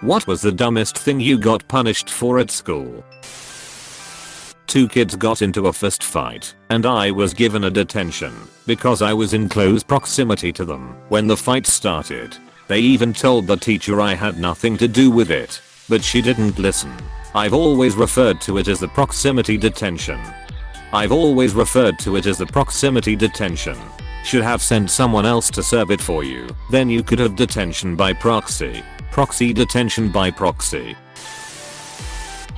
What was the dumbest thing you got punished for at school? Two kids got into a fist fight, and I was given a detention because I was in close proximity to them when the fight started. They even told the teacher I had nothing to do with it, but she didn't listen. I've always referred to it as the proximity detention. Should have sent someone else to serve it for you. Then you could have detention by proxy. Proxy detention by proxy.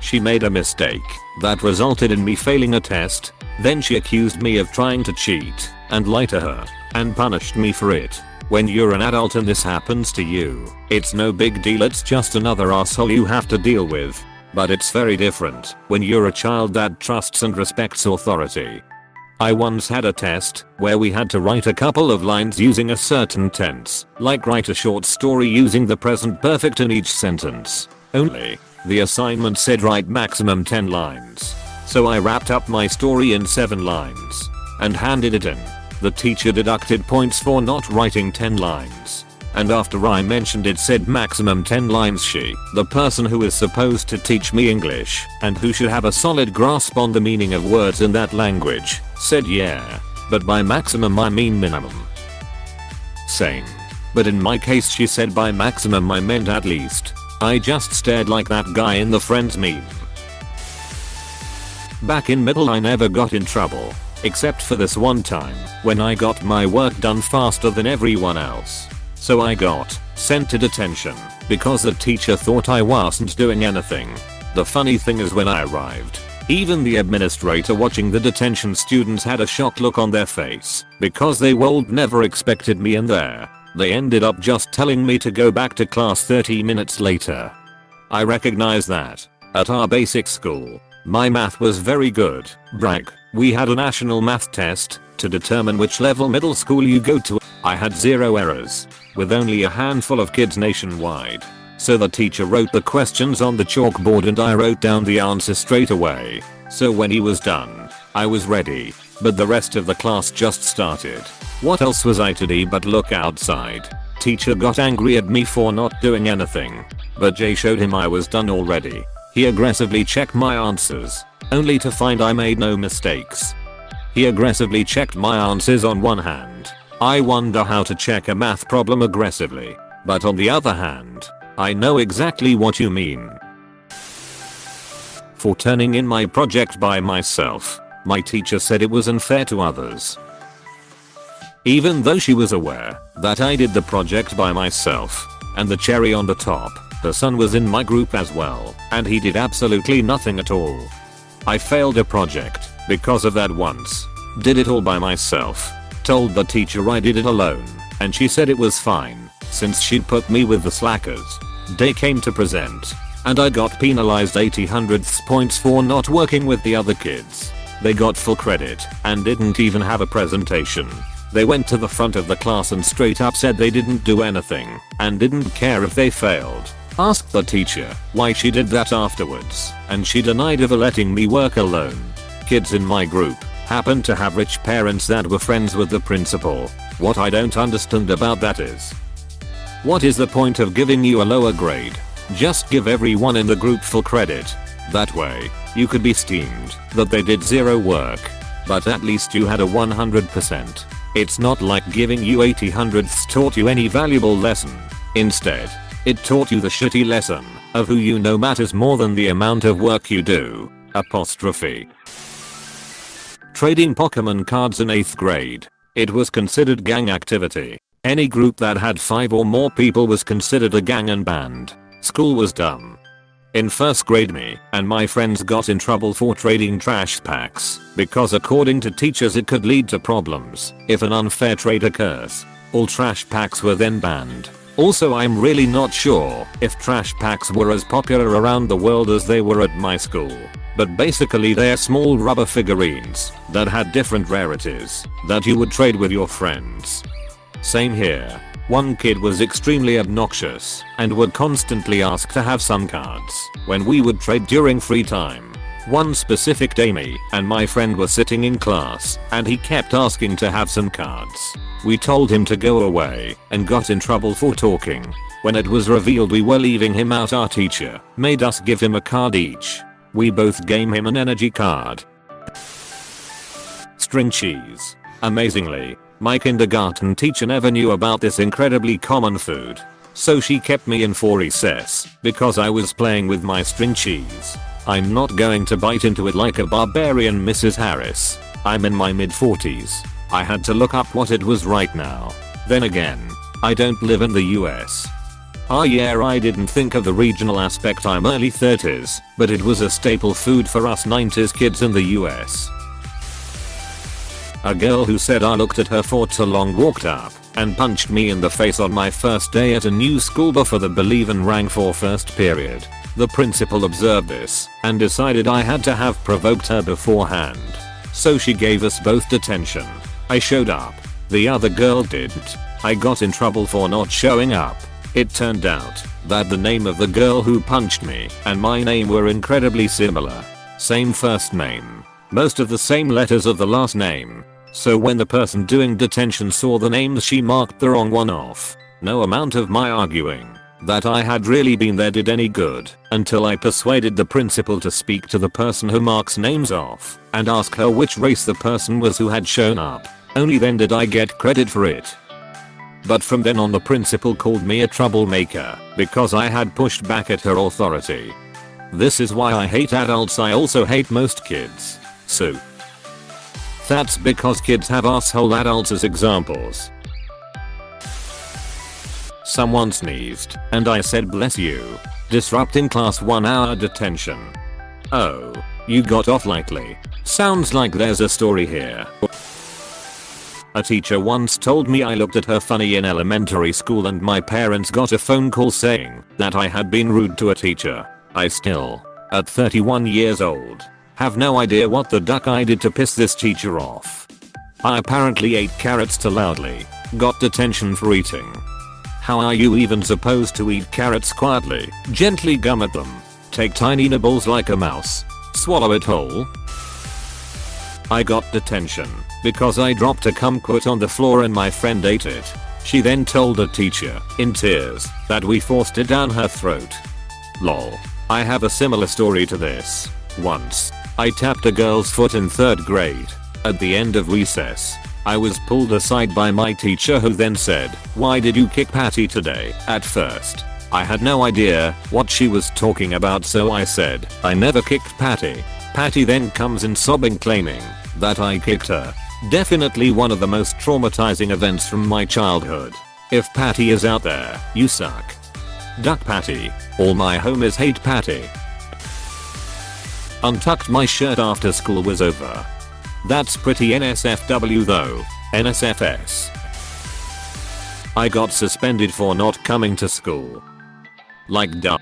She made a mistake that resulted in me failing a test. Then she accused me of trying to cheat and lie to her and punished me for it. When you're an adult and this happens to you, it's no big deal, it's just another asshole you have to deal with. But it's very different when you're a child that trusts and respects authority. I once had a test where we had to write a couple of lines using a certain tense, like write a short story using the present perfect in each sentence. Only, the assignment said write maximum 10 lines. So I wrapped up my story in 7 lines and handed it in. The teacher deducted points for not writing 10 lines. And after I mentioned it said maximum 10 lines, she, the person who is supposed to teach me English and who should have a solid grasp on the meaning of words in that language, said yeah, but by maximum I mean minimum. Same. But in my case she said by maximum I meant at least. I just stared like that guy in the Friends meme. Back in middle I never got in trouble, except for this one time when I got my work done faster than everyone else. So I got sent to detention because the teacher thought I wasn't doing anything. The funny thing is when I arrived, even the administrator watching the detention students had a shocked look on their face because they never expected me in there. They ended up just telling me to go back to class 30 minutes later. I recognize that. At our basic school, my math was very good. Brag. We had a national math test to determine which level middle school you go to. I had 0 errors, with only a handful of kids nationwide. So the teacher wrote the questions on the chalkboard and I wrote down the answer straight away. So when he was done, I was ready, but the rest of the class just started. What else was I to do but look outside? Teacher got angry at me for not doing anything, but Jay showed him I was done already. He aggressively checked my answers, only to find I made no mistakes. He aggressively checked my answers on one hand. I wonder how to check a math problem aggressively, but on the other hand, I know exactly what you mean. For turning in my project by myself, my teacher said it was unfair to others. Even though she was aware that I did the project by myself, and the cherry on the top, her son was in my group as well, and he did absolutely nothing at all. I failed a project because of that once. Did it all by myself. Told the teacher I did it alone, and she said it was fine, since she'd put me with the slackers. Day came to present, and I got penalized 80/100ths points for not working with the other kids. They got full credit and didn't even have a presentation. They went to the front of the class and straight up said they didn't do anything and didn't care if they failed. Asked the teacher why she did that afterwards, and she denied ever letting me work alone. Kids in my group happened to have rich parents that were friends with the principal. What I don't understand about that is, what is the point of giving you a lower grade? Just give everyone in the group full credit. That way, you could be steamed that they did 0 work, but at least you had a 100%. It's not like giving you 80/100ths taught you any valuable lesson. Instead, it taught you the shitty lesson of who you know matters more than the amount of work you do. Apostrophe. Trading Pokemon cards in 8th grade. It was considered gang activity. Any group that had 5 or more people was considered a gang and banned. School was dumb. In 1st grade me and my friends got in trouble for trading trash packs because according to teachers it could lead to problems if an unfair trade occurs. All trash packs were then banned. Also, I'm really not sure if trash packs were as popular around the world as they were at my school. But basically they're small rubber figurines that had different rarities that you would trade with your friends. Same here. One kid was extremely obnoxious and would constantly ask to have some cards when we would trade during free time. One specific day me and my friend were sitting in class and he kept asking to have some cards. We told him to go away and got in trouble for talking. When it was revealed we were leaving him out, our teacher made us give him a card each. We both gave him an energy card. String cheese. Amazingly, my kindergarten teacher never knew about this incredibly common food. So she kept me in for recess because I was playing with my string cheese. I'm not going to bite into it like a barbarian, Mrs. Harris. I'm in my mid-40s. I had to look up what it was right now. Then again, I don't live in the US. Yeah, I didn't think of the regional aspect. I'm early 30s, but it was a staple food for us 90s kids in the US. A girl who said I looked at her for too long walked up and punched me in the face on my first day at a new school before the believe and rang for first period. The principal observed this and decided I had to have provoked her beforehand. So she gave us both detention. I showed up. The other girl didn't. I got in trouble for not showing up. It turned out that the name of the girl who punched me and my name were incredibly similar. Same first name. Most of the same letters of the last name. So when the person doing detention saw the names, she marked the wrong one off. No amount of my arguing that I had really been there did any good until I persuaded the principal to speak to the person who marks names off and ask her which race the person was who had shown up. Only then did I get credit for it. But from then on the principal called me a troublemaker because I had pushed back at her authority. This is why I hate adults. I also hate most kids. So that's because kids have asshole adults as examples. Someone sneezed and I said bless you, disrupting class 1 hour detention. Oh, you got off lightly. Sounds like there's a story here. A teacher once told me I looked at her funny in elementary school and my parents got a phone call saying that I had been rude to a teacher. I still, at 31 years old, have no idea what the duck I did to piss this teacher off. I apparently ate carrots too loudly, got detention for eating. How are you even supposed to eat carrots quietly? Gently gum at them, take tiny nibbles like a mouse, swallow it whole. I got detention because I dropped a kumquat on the floor and my friend ate it. She then told the teacher, in tears, that we forced it down her throat. Lol. I have a similar story to this. Once, I tapped a girl's foot in 3rd grade. At the end of recess, I was pulled aside by my teacher who then said, "Why did you kick Patty today?" At first, I had no idea what she was talking about, so I said, "I never kicked Patty." Patty then comes in sobbing, claiming that I kicked her. Definitely one of the most traumatizing events from my childhood. If Patty is out there, you suck. Duck Patty. All my homies hate Patty. Untucked my shirt after school was over. That's pretty NSFW though. NSFS. I got suspended for not coming to school. Like duh.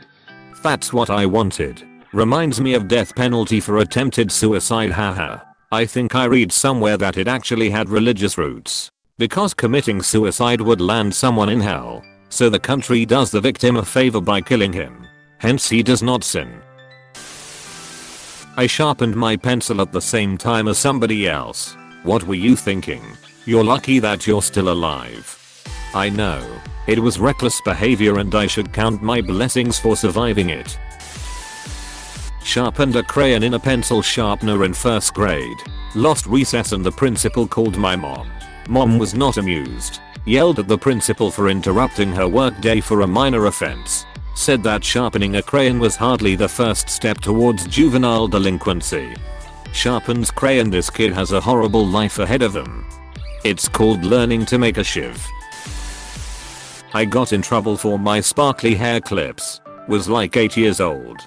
That's what I wanted. Reminds me of death penalty for attempted suicide, haha. I think I read somewhere that it actually had religious roots. Because committing suicide would land someone in hell. So the country does the victim a favor by killing him. Hence he does not sin. I sharpened my pencil at the same time as somebody else. What were you thinking? You're lucky that you're still alive. I know. It was reckless behavior and I should count my blessings for surviving it. Sharpened a crayon in a pencil sharpener in 1st grade. Lost recess and the principal called my mom. Mom was not amused. Yelled at the principal for interrupting her workday for a minor offense. Said that sharpening a crayon was hardly the first step towards juvenile delinquency. Sharpens crayon. This kid has a horrible life ahead of him. It's called learning to make a shiv. I got in trouble for my sparkly hair clips. Was like 8 years old.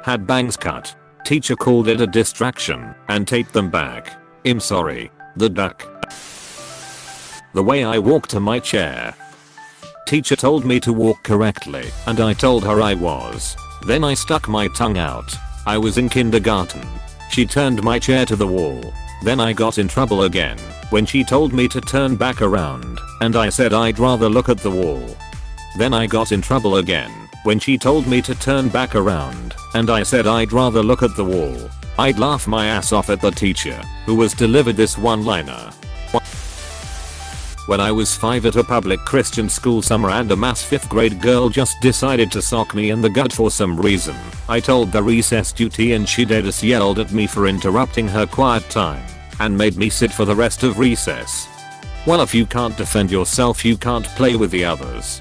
Had bangs cut. Teacher called it a distraction and taped them back. I'm sorry. The duck. The way I walked to my chair. Teacher told me to walk correctly and I told her I was. Then I stuck my tongue out. I was in kindergarten. She turned my chair to the wall. Then I got in trouble again when she told me to turn back around and I said I'd rather look at the wall. Then I got in trouble again when she told me to turn back around and I said I'd rather look at the wall. I'd laugh my ass off at the teacher who was delivered this one-liner. When I was 5 at a public Christian school summer and a mass 5th grade girl just decided to sock me in the gut for some reason. I told the recess duty and she dead-ass yelled at me for interrupting her quiet time and made me sit for the rest of recess. Well, if you can't defend yourself, you can't play with the others.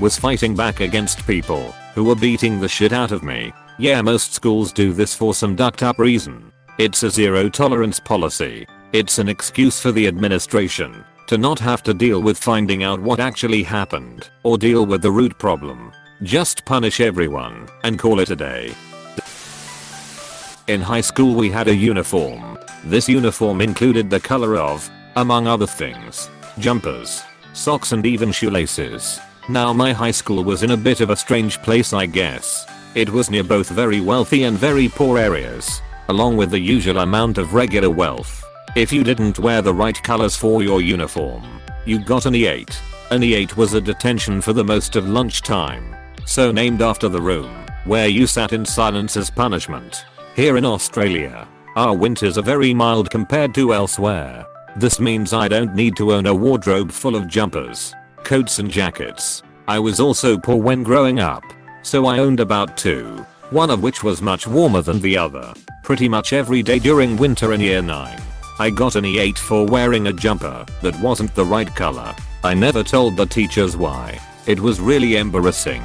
Was fighting back against people who were beating the shit out of me. Yeah, most schools do this for some ducked up reason. It's a zero tolerance policy. It's an excuse for the administration to not have to deal with finding out what actually happened or deal with the root problem. Just punish everyone and call it a day. In high school we had a uniform. This uniform included the color of, among other things, jumpers, socks and even shoelaces. Now my high school was in a bit of a strange place, I guess. It was near both very wealthy and very poor areas, along with the usual amount of regular wealth. If you didn't wear the right colors for your uniform, you got an E8. An E8 was a detention for the most of lunchtime, so named after the room where you sat in silence as punishment. Here in Australia, our winters are very mild compared to elsewhere. This means I don't need to own a wardrobe full of jumpers, coats and jackets. I was also poor when growing up, so I owned about 2, one of which was much warmer than the other. Pretty much every day during winter in year 9. I got an E8 for wearing a jumper that wasn't the right color. I never told the teachers why. It was really embarrassing.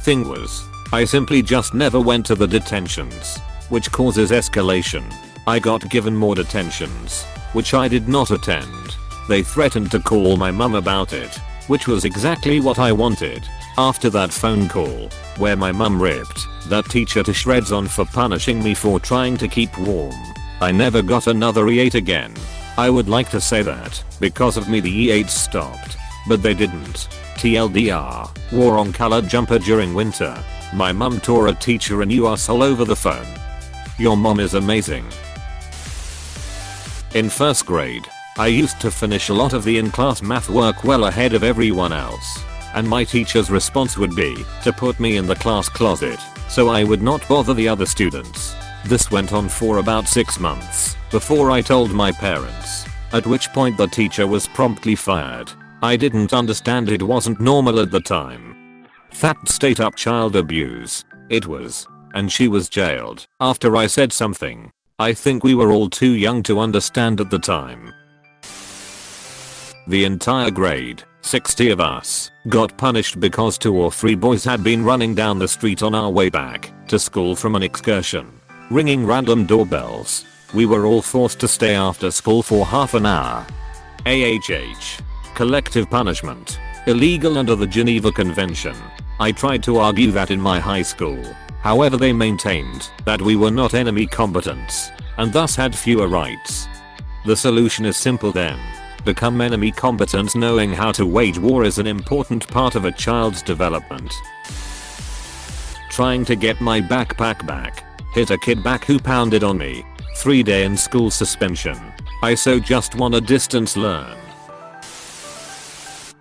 Thing was, I simply just never went to the detentions, which causes escalation. I got given more detentions, which I did not attend. They threatened to call my mum about it, which was exactly what I wanted. After that phone call, where my mum ripped that teacher to shreds on for punishing me for trying to keep warm, I never got another E8 again. I would like to say that because of me the E8s stopped, but they didn't. TLDR, wore on colored jumper during winter. My mum tore a teacher a new asshole over the phone. Your mom is amazing. In 1st grade, I used to finish a lot of the in-class math work well ahead of everyone else, and my teacher's response would be to put me in the class closet so I would not bother the other students. This went on for about 6 months before I told my parents, at which point the teacher was promptly fired. I didn't understand, it wasn't normal at the time. That straight up child abuse. It was. And she was jailed after I said something I think we were all too young to understand at the time. The entire grade, 60 of us, got punished because 2 or 3 boys had been running down the street on our way back to school from an excursion, ringing random doorbells. We were all forced to stay after school for half an hour. AHH. Collective punishment. Illegal under the Geneva Convention. I tried to argue that in my high school. However, they maintained that we were not enemy combatants and thus had fewer rights. The solution is simple then. Become enemy combatants. Knowing how to wage war is an important part of a child's development. Trying to get my backpack back. Hit a kid back who pounded on me. 3-day in school suspension. I so just wanna distance learn.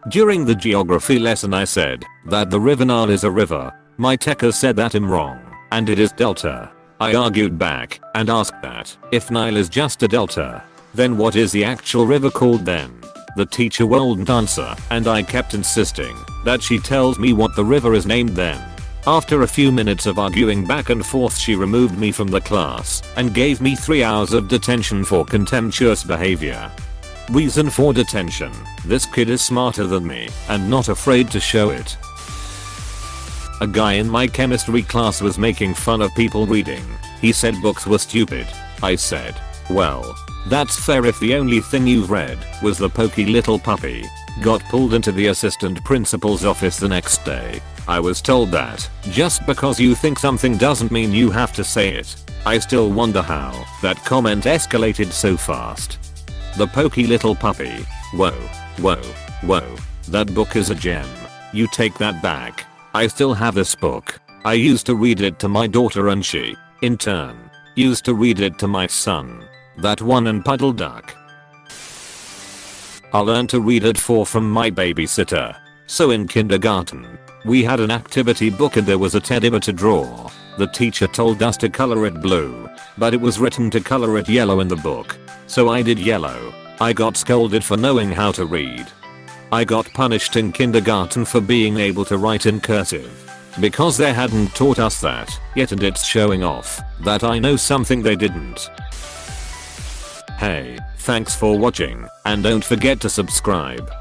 During the geography lesson I said that the River Nile is a river. My techer said that I'm wrong, and it is delta. I argued back and asked that if Nile is just a delta, then what is the actual river called then? The teacher wouldn't answer, and I kept insisting that she tells me what the river is named then. After a few minutes of arguing back and forth, she removed me from the class and gave me 3 hours of detention for contemptuous behavior. Reason for detention: this kid is smarter than me and not afraid to show it. A guy in my chemistry class was making fun of people reading. He said books were stupid. I said, well, that's fair if the only thing you've read was The Pokey Little Puppy. Got pulled into the assistant principal's office the next day. I was told that just because you think something doesn't mean you have to say it. I still wonder how that comment escalated so fast. The Pokey Little Puppy. Whoa, whoa, whoa. That book is a gem. You take that back. I still have this book. I used to read it to my daughter and she, in turn, used to read it to my son. That one and Puddle Duck. I learned to read at 4 from my babysitter. So in kindergarten, we had an activity book and there was a teddy bear to draw. The teacher told us to color it blue, but it was written to color it yellow in the book. So I did yellow. I got scolded for knowing how to read. I got punished in kindergarten for being able to write in cursive. Because they hadn't taught us that yet, and it's showing off that I know something they didn't. Hey, thanks for watching, and don't forget to subscribe.